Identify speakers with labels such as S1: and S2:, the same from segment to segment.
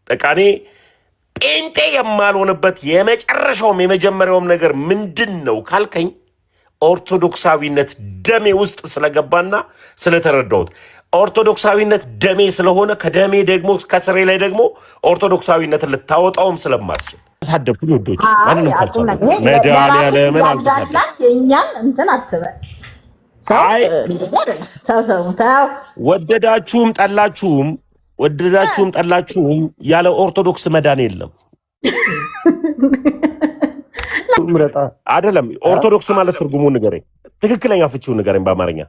S1: በቃኔ ጴንጤ የማልሆንበት የመጨረሻውም የመጀመሪያውም ነገር ምንድነው ካልከኝ ኦርቶዶክሳዊነት ደሜ ውስጥ ስለገባና ስለተረዳሁት ኦርቶዶክሳዊነት ደሜ ስለሆነ ከደሜ ደግሞ ከስሬ ላይ ደግሞ ኦርቶዶክሳዊነትን ልታወጣውም ስለማትችል ተሳደብኩኝ ወዶች ማንንም ካልቻለ መድኃኒዓለምን አልተሳደብኩም
S2: የእኛን እንትን አትበል
S1: ወደዳችሁም ጠላችሁም ያለ ኦርቶዶክስ መዳን የለም
S3: ምረጣ
S1: አይደለም ኦርቶዶክስ ማለት ትርጉሙ ንገረኝ ትክክለኛ ፍቺው ንገረኝ በአማርኛ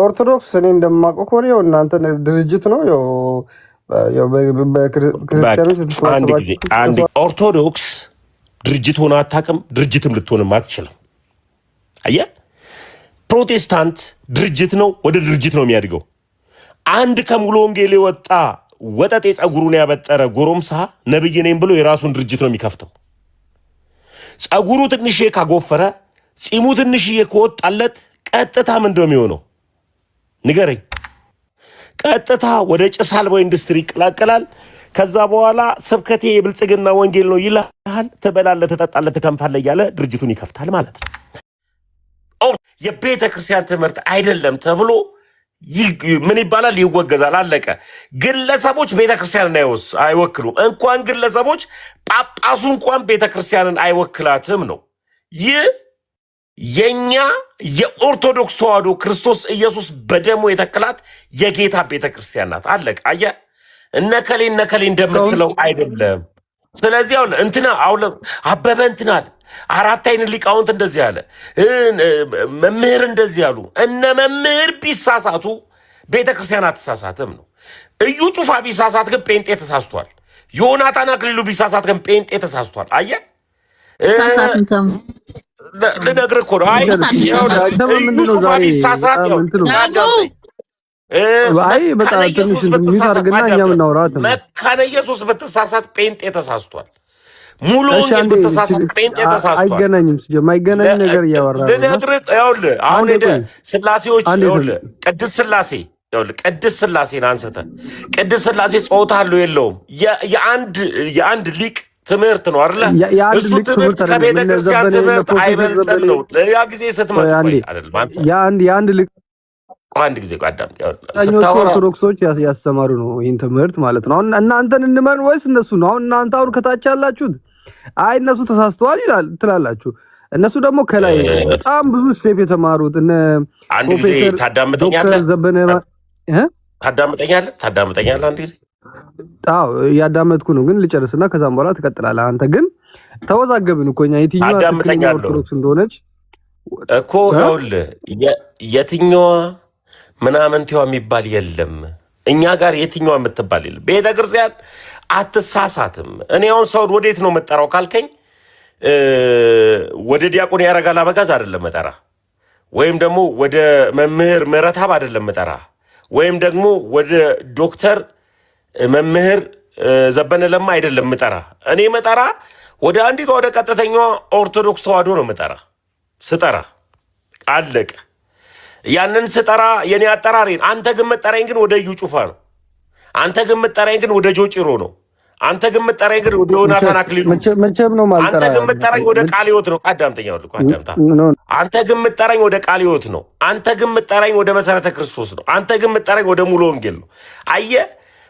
S3: ኦርቶዶክስ እኔ እንደማውቀው ከሆነ ያው እናንተ ድርጅት ነው ያው በክርስቲያኖች
S1: ተሰባሰባችሁ አንድ ኦርቶዶክስ ድርጅት ሆነ አታውቅም ድርጅትም ልትሆንም አትችልም አየህ ፕሮቴስታንት ድርጅት ነው ወደ ድርጅት ነው የሚያድገው አንድ ከሙሉ ወንጌል የወጣ ወጠጤ ጸጉሩን ያበጠረ ጎረምሳ ነብይ ነኝ ብሎ የራሱን ድርጅት ነው የሚከፍተው ጸጉሩ ትንሽዬ ካጎፈረ ጺሙ ትንሽዬ ከወጣለት ቀጥታ ምን እንደሚሆነው ንገረኝ ቀጥታ ወደ ጭስ አልባ ኢንዱስትሪ ይቀላቀላል ከዛ በኋላ ስብከቴ የብልጽግና ወንጌል ነው ይላል ትበላለህ ትጠጣለህ ትከንፋለህ እያለ ድርጅቱን ይከፍታል ማለት ነው የቤተ ክርስቲያን ትምህርት አይደለም ተብሎ ምን ይባላል ይወገዛል አለቀ ግለሰቦች ቤተ ክርስቲያንን አይወክሉም እንኳን ግለሰቦች ጳጳሱ እንኳን ቤተ ክርስቲያንን አይወክላትም ነው ይህ የኛ የኦርቶዶክስ ተዋሕዶ ክርስቶስ ኢየሱስ በደሙ የተከላት የጌታ ቤተ ክርስቲያን ናት አለቀ አየ እነከሌ እንደምትለው አይደለም ስለዚህ እንትና አበበ እንትናል አራት አይን ሊቃውንት እንደዚህ ያለ መምህር እንደዚህ ያሉ እነ መምህር ቢሳሳቱ ቤተክርስቲያን አትሳሳትም ነው እዩ ጩፋ ቢሳሳት ግን ጴንጤ ተሳስቷል ዮናታን አክሊሉ ቢሳሳት ግን ጴንጤ ተሳስቷል አየ ልነግርህ እኮ ነው አይ እዩ ጩፋ ቢሳሳት በጣም ትንሽ ሚሳርግና እኛም እናውራት መካነ ኢየሱስ ብትሳሳት ጴንጤ ተሳስቷል ሙሉ ወንጌል ብትሳሳት ጴንጤ ተሳስቷል
S3: አይገናኝም የማይገናኝ ነገር ያወራል
S1: ልነግርህ ይኸውልህ አሁን ሄደ ስላሴዎች ይኸውልህ ቅድስት ስላሴን አንስተ ቅድስት ስላሴ ጾታ አለው የለውም የአንድ ሊቅ ትምህርት ነው አይደል እሱ ትምህርት ከቤተ ክርስቲያን ትምህርት አይበልጥም ነው ያ ጊዜ ስትመጣ አይደል
S3: የአንድ ሊቅ
S1: አንድ ጊዜ አዳምጥ
S3: ኦርቶዶክሶች ያስተማሩ ነው ይሄን ትምህርት ማለት ነው እናንተን እንመን ወይስ እነሱ ነው አሁን እናንተ አሁን ከታች ያላችሁት አይ እነሱ ተሳስተዋል ይላል ትላላችሁ እነሱ ደግሞ ከላይ በጣም ብዙ ስቴፕ የተማሩት እነ
S1: አንድ ጊዜ ታዳምጠኛለህ
S3: ዘበነ
S1: ታዳምጠኛለህ አንድ ጊዜ
S3: አዎ ያዳመጥኩ ነው ግን ልጨርስና ከዛም በኋላ ትቀጥላለህ አንተ ግን ተወዛገብን እኮ እኛ የትኛው ኦርቶዶክስ እንደሆነች
S1: እኮ ይኸውልህ የትኛው ምናምንቴዋ የሚባል የለም እኛ ጋር የትኛው የምትባል የለም ቤተክርስቲያን አትሳሳትም እኔ አሁን ሰው ወዴት ነው መጠራው ካልከኝ ወደ ዲያቆን ያረጋል አበጋዝ አይደለም መጠራ ወይም ደግሞ ወደ መምህር ምህረታብ አይደለም መጠራ ወይም ደግሞ ወደ ዶክተር መምህር ዘበነ ለማ አይደለም መጠራ እኔ መጠራ ወደ አንዲቷ ወደ ቀጥተኛዋ ኦርቶዶክስ ተዋሕዶ ነው መጠራ ስጠራ አለቀ ያንን ስጠራ የኔ አጠራሪን አንተ ግን መጠራኝ ግን ወደ እዩ ጩፋ ነው አንተ ግን መጠራኝ ግን ወደ ጆጭሮ ነው አንተ ግን መጠራኝ ግን ወደ ዮናታን አክሊሉ
S3: መቼም ነው ማለት
S1: አንተ ግን መጠራኝ ወደ ቃልዮት ነው አዳምጠኛው አዳምጣ አንተ ግን መጠራኝ ወደ ቃልዮት ነው አንተ ግን መጠራኝ ወደ መሰረተ ክርስቶስ ነው አንተ ግን መጠራኝ ወደ ሙሉ ወንጌል ነው አየ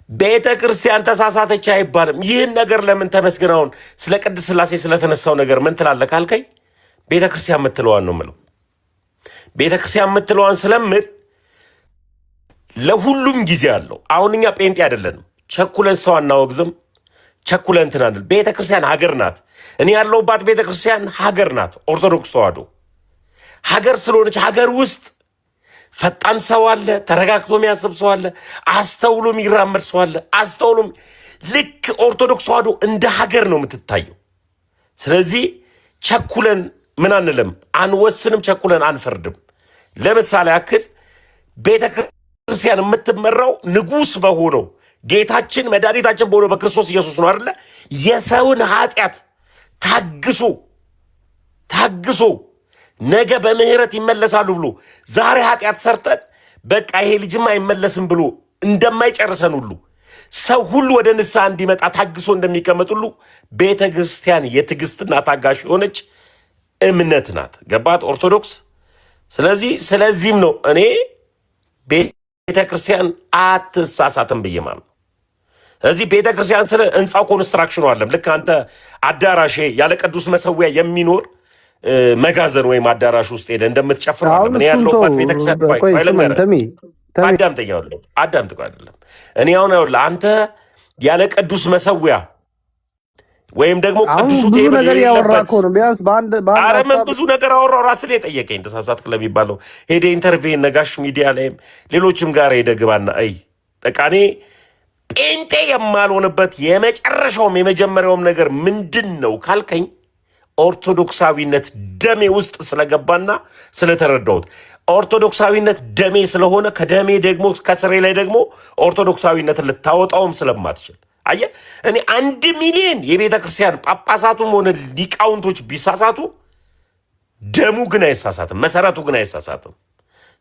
S1: ቤተ ክርስቲያን ተሳሳተች አይባልም ይህን ነገር ለምን ተመስግናውን ስለ ቅድስት ሥላሴ ስለተነሳው ነገር ምን ትላለህ ካልከኝ ቤተ ክርስቲያን የምትለዋን ነው የምለው ቤተ ክርስቲያን የምትለዋን ስለምል ለሁሉም ጊዜ አለው አሁን እኛ ጴንጤ አይደለንም ቸኩለን ሰው አናወግዝም ቸኩለን እንትን ቤተ ክርስቲያን ሀገር ናት እኔ ያለሁባት ቤተ ክርስቲያን ሀገር ናት ኦርቶዶክስ ተዋሕዶ ሀገር ስለሆነች ሀገር ውስጥ ፈጣን ሰው አለ ተረጋግቶ የሚያስብ ሰው አለ አስተውሎ የሚራመድ ሰው አለ አስተውሎ ልክ ኦርቶዶክስ ተዋሕዶ እንደ ሀገር ነው የምትታየው ስለዚህ ቸኩለን ምን አንልም አንወስንም ቸኩለን አንፈርድም ለምሳሌ ያክል ቤተ ክርስቲያን የምትመራው ንጉስ በሆነው ጌታችን መድኃኒታችን በሆነው በክርስቶስ ኢየሱስ ነው አይደለ የሰውን ኃጢአት ታግሶ ነገ በምህረት ይመለሳሉ ብሎ ዛሬ ኃጢአት ሰርተን በቃ ይሄ ልጅማ አይመለስም ብሎ እንደማይጨርሰን ሁሉ ሰው ሁሉ ወደ ንስሐ እንዲመጣ ታግሶ እንደሚቀመጥ ሁሉ ቤተ ክርስቲያን የትዕግስትና ታጋሽ የሆነች እምነት ናት። ገባት ኦርቶዶክስ። ስለዚህም ነው እኔ ቤተ ክርስቲያን አትሳሳትም ብዬ ማለት ነው። እዚህ ቤተ ክርስቲያን ስለ ህንፃው ኮንስትራክሽኑ አለም ልክ አንተ አዳራሽ ያለ ቅዱስ መሰዊያ የሚኖር መጋዘን ወይም አዳራሽ ውስጥ ሄደ እንደምትጨፍር አለም። እኔ ያለሁበት ቤተክርስቲያን አዳምጥ አይደለም። እኔ አሁን ይኸውልህ አንተ ያለ ቅዱስ መሰዊያ ወይም ደግሞ ቅዱሱ ቴብል የሌለበት ኧረ ምን ብዙ ነገር አወራሁ። ራስህ ላይ ጠየቀኝ ተሳሳትክ ለሚባለው ሄደ ኢንተርቪው ነጋሽ ሚዲያ ላይም ሌሎችም ጋር ሄደ ግባና በቃ እኔ ጴንጤ የማልሆንበት የመጨረሻውም የመጀመሪያውም ነገር ምንድን ነው ካልከኝ ኦርቶዶክሳዊነት ደሜ ውስጥ ስለገባና ስለተረዳሁት ኦርቶዶክሳዊነት ደሜ ስለሆነ ከደሜ ደግሞ ከስሬ ላይ ደግሞ ኦርቶዶክሳዊነትን ልታወጣውም ስለማትችል አየህ እኔ 1 ሚሊዮን የቤተ ክርስቲያን ጳጳሳቱም ሆነ ሊቃውንቶች ቢሳሳቱ ደሙ ግን አይሳሳትም፣ መሰረቱ ግን አይሳሳትም።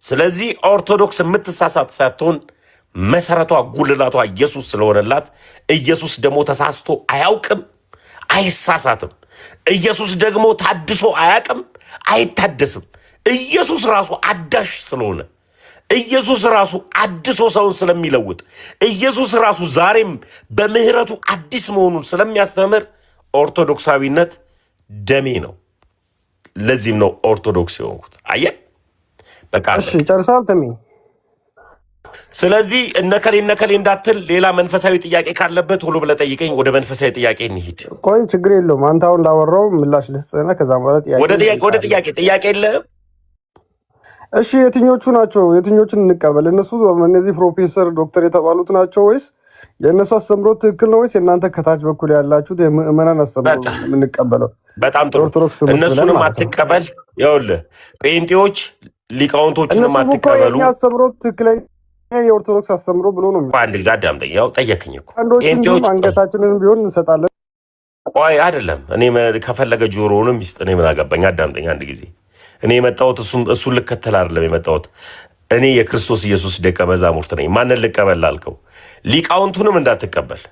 S1: ስለዚህ ኦርቶዶክስ የምትሳሳት ሳትሆን መሰረቷ ጉልላቷ ኢየሱስ ስለሆነላት ኢየሱስ ደግሞ ተሳስቶ አያውቅም፣ አይሳሳትም። ኢየሱስ ደግሞ ታድሶ አያውቅም፣ አይታደስም። ኢየሱስ ራሱ አዳሽ ስለሆነ ኢየሱስ ራሱ አድሶ ሰውን ስለሚለውጥ ኢየሱስ ራሱ ዛሬም በምህረቱ አዲስ መሆኑን ስለሚያስተምር ኦርቶዶክሳዊነት ደሜ ነው። ለዚህም ነው ኦርቶዶክስ የሆንኩት። አየህ በቃ እሺ ጨርሳል ተሚ። ስለዚህ እነከሌ እንዳትል ሌላ መንፈሳዊ ጥያቄ ካለበት ሁሉ ብለህ ጠይቀኝ። ወደ መንፈሳዊ ጥያቄ እንሂድ።
S3: ቆይ ችግር የለውም። አንተ አሁን እንዳወራው ምላሽ ልስጥና ከዛ ማለት
S1: ወደ ጥያቄ የለህም?
S3: እሺ የትኞቹ ናቸው? የትኞቹን እንቀበል? እነዚህ ፕሮፌሰር ዶክተር የተባሉት ናቸው ወይስ የእነሱ አስተምሮት ትክክል ነው ወይስ የእናንተ ከታች በኩል ያላችሁት የምዕመናን አስተምሮት የምንቀበለው?
S1: በጣም ጥሩ። እነሱንም አትቀበል። ይኸውልህ ጴንጤዎች ሊቃውንቶችንም አትቀበሉ።
S3: አስተምሮት ትክክለኛ የኦርቶዶክስ አስተምሮ ብሎ ነው።
S1: አንድ ጊዜ አዳምጠኝ። ያው ጠየቅኝ እኮ
S3: ጴንጤዎች አንገታችንን ቢሆን እንሰጣለን።
S1: ቆይ አይደለም እኔ ከፈለገ ጆሮውንም ይስጥ። እኔ ምን አገባኝ? አዳምጠኝ አንድ ጊዜ። እኔ የመጣሁት እሱን ልከተል አይደለም የመጣሁት። እኔ የክርስቶስ ኢየሱስ ደቀ መዛሙርት ነኝ። ማንን ልቀበል ላልከው ሊቃውንቱንም እንዳትቀበል፣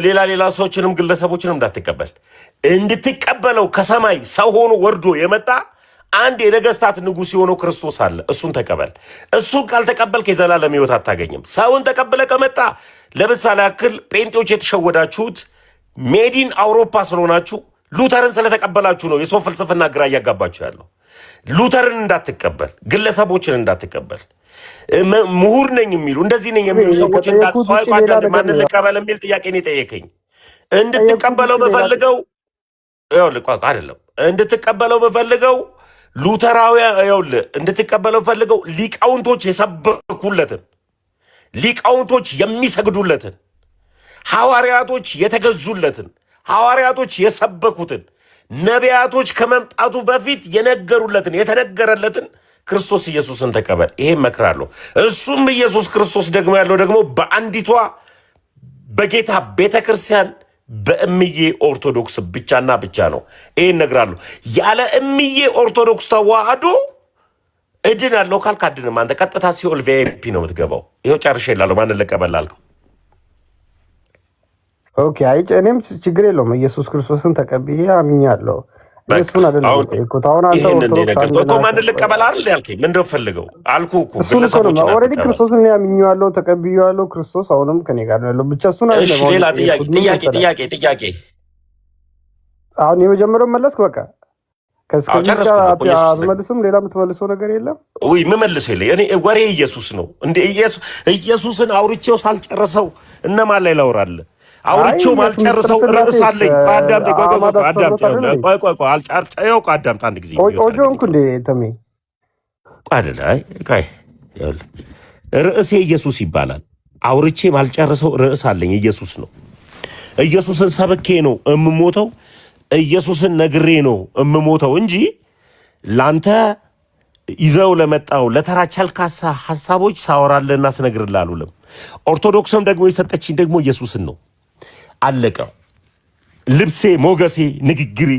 S1: ሌላ ሰዎችንም ግለሰቦችንም እንዳትቀበል። እንድትቀበለው ከሰማይ ሰው ሆኖ ወርዶ የመጣ አንድ የነገስታት ንጉሥ የሆነው ክርስቶስ አለ። እሱን ተቀበል። እሱን ካልተቀበልክ የዘላለም ሕይወት አታገኝም። ሰውን ተቀበለ ከመጣ ለምሳሌ ያክል ጴንጤዎች የተሸወዳችሁት ሜዲን አውሮፓ ስለሆናችሁ ሉተርን ስለተቀበላችሁ ነው የሰው ፍልስፍና ግራ እያጋባችሁ ያለው። ሉተርን እንዳትቀበል፣ ግለሰቦችን እንዳትቀበል፣ ምሁር ነኝ የሚሉ እንደዚህ ነኝ የሚሉ ሰዎች ማንን ልቀበል የሚል ጥያቄ ነው የጠየቀኝ። እንድትቀበለው በፈልገው አይደለም እንድትቀበለው በፈልገው ሉተራውያን እንድትቀበለው ፈልገው ሊቃውንቶች የሰበኩለትን ሊቃውንቶች የሚሰግዱለትን ሐዋርያቶች የተገዙለትን ሐዋርያቶች የሰበኩትን ነቢያቶች ከመምጣቱ በፊት የነገሩለትን የተነገረለትን ክርስቶስ ኢየሱስን ተቀበል። ይሄን መክራለሁ። እሱም ኢየሱስ ክርስቶስ ደግሞ ያለው ደግሞ በአንዲቷ በጌታ ቤተክርስቲያን በእምዬ ኦርቶዶክስ ብቻና ብቻ ነው። ይሄን ነግራለሁ። ያለ እምዬ ኦርቶዶክስ ተዋህዶ እድናለሁ ካልክ አድንም። አንተ ቀጥታ ሲኦል ቪአይፒ ነው የምትገባው። ይኸው ጨርሼ እላለሁ። ማንን ልቀበል አልከው? ኦኬ አይ እኔም ችግር የለውም። ኢየሱስ ክርስቶስን ተቀብዬ አምኛለሁ። እሱን አይደለም እኮ አሁን አንተ ኦርቶዶክስ እኮ ማንን ልቀበል አይደል ያልከኝ? ምንድነው ፈልገው አልኩህ እኮ ግለሰቦች ነው። ኦሬዲ ክርስቶስን ያምኛለሁ፣ ተቀብዬዋለሁ። ክርስቶስ አሁንም ከኔ ጋር ነው ያለው። ብቻ እሱን አይደለም። እሺ ሌላ ጥያቄ አሁን የመጀመሪያው መለስክ። በቃ ከስከዚህ አትመልስም? ሌላ የምትመልሰው ነገር የለም? ውይ የምመልሰው የለ። እኔ ወሬ ኢየሱስ ነው እንደ ኢየሱስን አውርቼው ሳልጨርሰው እነማን ላይ ላውራለህ? አውርቼው ማልጨርሰው ርዕስ አለኝ። አዳምጥ አንድ ጊዜ ኦጆንኩ እንደ ተሜ ርዕሴ ኢየሱስ ይባላል። አውርቼ ማልጨርሰው ርዕስ አለኝ። ኢየሱስ ነው። ኢየሱስን ሰብኬ ነው እምሞተው። ኢየሱስን ነግሬ ነው እምሞተው እንጂ ላንተ ይዘው ለመጣው ለተራ ቸልካሳ ሐሳቦች ሳወራለና ስነግርልህ አሉልም። ኦርቶዶክስም ደግሞ የሰጠችኝ ደግሞ ኢየሱስን ነው። አለቀ። ልብሴ፣ ሞገሴ፣ ንግግሬ፣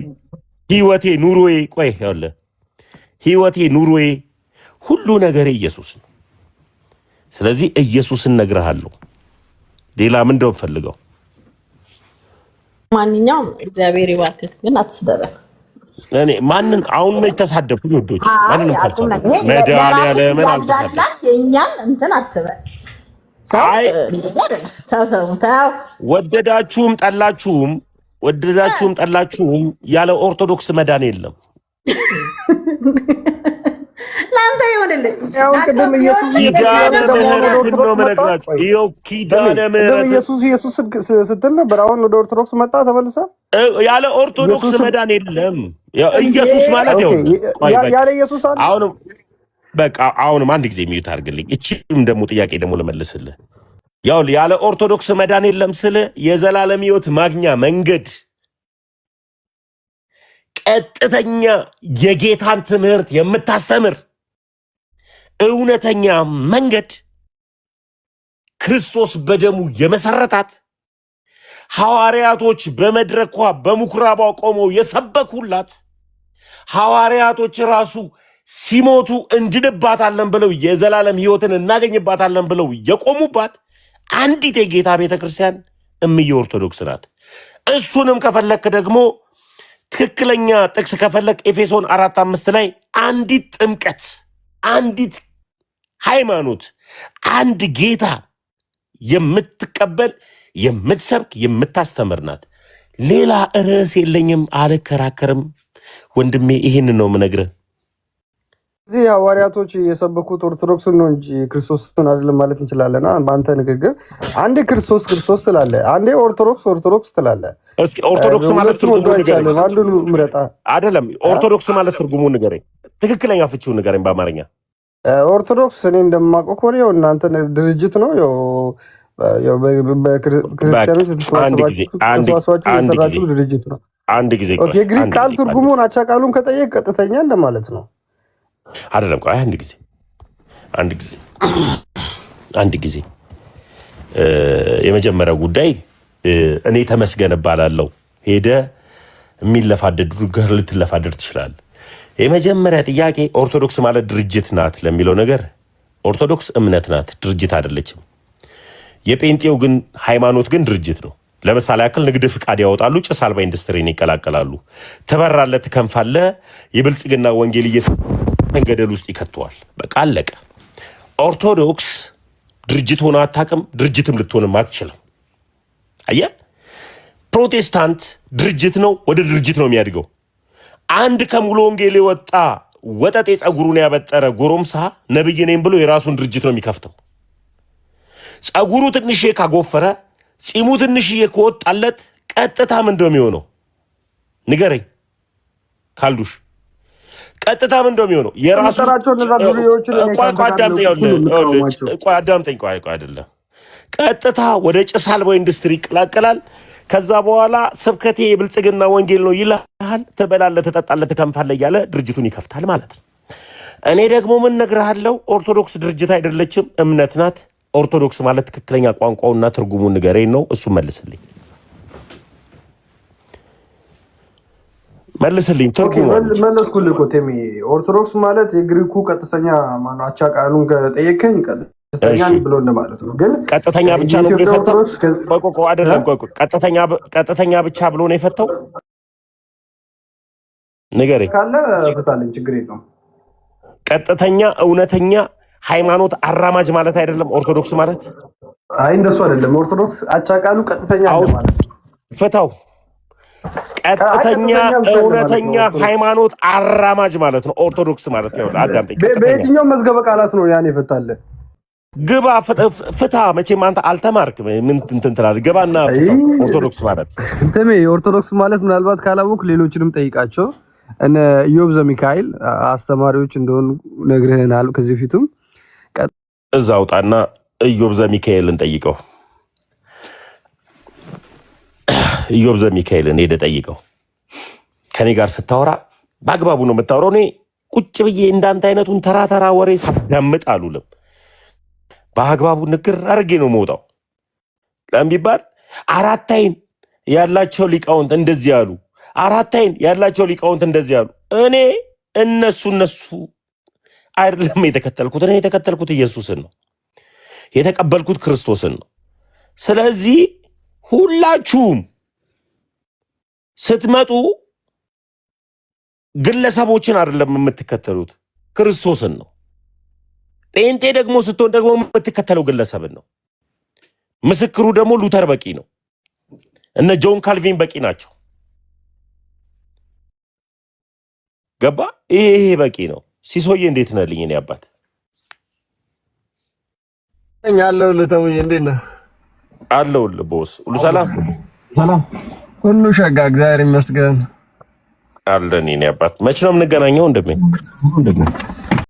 S1: ህይወቴ፣ ኑሮዬ ህይወቴ፣ ኑሮዬ፣ ሁሉ ነገሬ ኢየሱስ ነው። ስለዚህ ኢየሱስን ነግርሃለሁ። ሌላ ምን እንደምፈልገው
S2: ማንኛውም እግዚአብሔር ይባርክህ፣ ግን አትስደበን።
S1: እኔ ማንን አሁን ነው የተሳደብኩኝ? ወዶች ማንንም ካልሳደብኩ መድኃኒዓለም
S2: የእኛን እንትን አትበል።
S1: ወደዳችሁም ጠላችሁም ያለ ኦርቶዶክስ መዳን የለም።
S2: ለአንተ ይሆንልህ።
S1: ኪዳነ ምህረትን ነው የምነግራችሁ። ይኸው ኪዳነ ምህረት
S3: ኢየሱስ ስትል ነበር። አሁን ወደ ኦርቶዶክስ መጣ ተመልሰ።
S1: ያለ ኦርቶዶክስ መዳን የለም። ኢየሱስ ማለት ያለ ኢየሱስ አሁንም በቃ አሁንም አንድ ጊዜ ሚዩት አድርግልኝ። እቺም ደግሞ ጥያቄ ደግሞ ልመልስልህ። ያው ያለ ኦርቶዶክስ መዳን የለም ስለ የዘላለም ሕይወት ማግኛ መንገድ ቀጥተኛ የጌታን ትምህርት የምታስተምር እውነተኛ መንገድ ክርስቶስ በደሙ የመሰረታት ሐዋርያቶች በመድረኳ በምኩራቧ ቆመው የሰበኩላት ሐዋርያቶች ራሱ ሲሞቱ እንድንባታለን ብለው የዘላለም ሕይወትን እናገኝባታለን ብለው የቆሙባት አንዲት የጌታ ቤተክርስቲያን እምዬ ኦርቶዶክስ ናት። እሱንም ከፈለክ ደግሞ ትክክለኛ ጥቅስ ከፈለክ ኤፌሶን 4:5 ላይ አንዲት ጥምቀት፣ አንዲት ሃይማኖት፣ አንድ ጌታ የምትቀበል የምትሰብክ የምታስተምር ናት። ሌላ ርዕስ የለኝም፣ አልከራከርም ወንድሜ፣ ይህን ነው የምነግርህ።
S3: እዚህ ሐዋርያቶች የሰበኩት ኦርቶዶክስን ነው እንጂ ክርስቶስን አይደለም ማለት እንችላለን። በአንተ ንግግር አንዴ ክርስቶስ ትላለህ፣ አንዴ ኦርቶዶክስ ትላለህ።
S1: እስኪ ኦርቶዶክስ ማለት ትርጉሙ ንገረኝ።
S3: አንዱን ምረጣ።
S1: አይደለም ኦርቶዶክስ ማለት ትርጉሙ ንገረኝ፣ ትክክለኛ ፍቺው ንገረኝ በአማርኛ።
S3: ኦርቶዶክስ እኔ እንደማውቀው ከሆነ ያው እናንተ ድርጅት ነው። ያው በክርስቲያኖች የተሰባሰባችሁ ድርጅት ነው።
S1: አንድ ጊዜ
S3: የግሪክ ቃል ትርጉሙን አቻ ቃሉን ከጠየቅ ቀጥተኛ እንደማለት ነው።
S1: አይደለም ቆይ አንድ ጊዜ የመጀመሪያው ጉዳይ እኔ ተመስገን እባላለሁ። ሄደ የሚለፋደድ ጋር ልትለፋደድ ትችላለህ። የመጀመሪያ ጥያቄ ኦርቶዶክስ ማለት ድርጅት ናት ለሚለው ነገር ኦርቶዶክስ እምነት ናት፣ ድርጅት አይደለችም። የጴንጤው ግን ሃይማኖት ግን ድርጅት ነው። ለምሳሌ ያክል ንግድ ፍቃድ ያወጣሉ፣ ጭስ አልባ ኢንዱስትሪን ይቀላቀላሉ። ትበራለህ፣ ትከንፋለህ፣ የብልጽግና ወንጌል ገደል ውስጥ ይከተዋል። በቃ አለቀ። ኦርቶዶክስ ድርጅት ሆና አታውቅም፣ ድርጅትም ልትሆንም አትችልም። አየህ፣ ፕሮቴስታንት ድርጅት ነው፣ ወደ ድርጅት ነው የሚያድገው። አንድ ከሙሉ ወንጌል የወጣ ወጠጤ ጸጉሩን ያበጠረ ጎረምሳ ነብይ ነኝ ብሎ የራሱን ድርጅት ነው የሚከፍተው። ጸጉሩ ትንሽዬ ካጎፈረ፣ ጺሙ ትንሽዬ ከወጣለት ቀጥታ ምንድን ነው የሚሆነው? ንገረኝ ካልዱሽ። ቀጥታ ምን እንደሚሆነው አይደለም። ቀጥታ ወደ ጭስ አልባ ኢንዱስትሪ ይቀላቀላል። ከዛ በኋላ ስብከቴ የብልጽግና ወንጌል ነው ይልሃል። ትበላለህ፣ ትጠጣለህ፣ ትከንፋለህ እያለ ድርጅቱን ይከፍታል ማለት ነው። እኔ ደግሞ ምን እነግርሃለሁ፣ ኦርቶዶክስ ድርጅት አይደለችም፣ እምነት ናት። ኦርቶዶክስ ማለት ትክክለኛ ቋንቋውና ትርጉሙን ንገረኝ ነው። እሱ መልስልኝ ትርጉሙ
S3: መለስኩልህ እኮ ቴሚ። ኦርቶዶክስ ማለት የግሪኩ ቀጥተኛ ማነው አቻ ቃሉን ከጠየቀኝ ቀጥተኛ ብሎ እንደማለት ነው። ግን
S1: ቀጥተኛ ብቻ ነው የፈታው? አይደለም፣ ቀጥተኛ ብቻ ብሎ ነው የፈታው? ንገረኝ
S3: ካለ ፈታለኝ፣ ችግር የለውም።
S1: ቀጥተኛ እውነተኛ ሃይማኖት አራማጅ ማለት አይደለም ኦርቶዶክስ ማለት?
S3: አይ እንደሱ አይደለም። ኦርቶዶክስ አቻ ቃሉ ቀጥተኛ ማለት
S1: ፈታው። ቀጥተኛ እውነተኛ ሃይማኖት አራማጅ ማለት ነው ኦርቶዶክስ ማለት። ያው አዳምጠኝ፣
S3: በየትኛው መዝገበ ቃላት ነው ያን ይፈታል?
S1: ግባ ፍታ። መቼም አንተ አልተማርክ ምን እንትን ትላለህ? ግባና ፍታ። ኦርቶዶክስ ማለት
S3: እንተሜ ኦርቶዶክስ ማለት ምናልባት ካላወቅ ሌሎችንም ጠይቃቸው። እነ ኢዮብ ዘሚካኤል አስተማሪዎች እንደሆኑ ነግረህናል ከዚህ በፊትም።
S1: እዛ አውጣና ኢዮብ ዘሚካኤልን ጠይቀው። ኢዮብ ዘሚካኤልን ሄደህ ጠይቀው። ከኔ ጋር ስታወራ በአግባቡ ነው የምታወራው። እኔ ቁጭ ብዬ እንዳንተ አይነቱን ተራ ወሬ ሳዳምጥ አሉልም። በአግባቡ ንግር አድርጌ ነው የምወጣው። ለምን ቢባል አራት አይን ያላቸው ሊቃውንት እንደዚህ ያሉ፣ አራት አይን ያላቸው ሊቃውንት እንደዚህ ያሉ። እኔ እነሱ አይደለም የተከተልኩት። እኔ የተከተልኩት ኢየሱስን ነው፣ የተቀበልኩት ክርስቶስን ነው። ስለዚህ ሁላችሁም ስትመጡ ግለሰቦችን አይደለም የምትከተሉት፣ ክርስቶስን ነው። ጴንጤ ደግሞ ስትሆን ደግሞ የምትከተለው ግለሰብን ነው። ምስክሩ ደግሞ ሉተር በቂ ነው። እነ ጆን ካልቪን በቂ ናቸው። ገባ? ይሄ በቂ ነው። ሲሶዬ እንዴት ነህልኝ? እኔ አባት
S4: አለሁልህ። ተውዬ እንዴት ነህ?
S1: አለሁልህ ቦስ። ሁሉ ሰላም
S4: ሰላም፣ ሁሉ ሸጋ፣ እግዚአብሔር ይመስገን።
S1: አለን። እኔ አባት መች ነው የምንገናኘው? እንደምን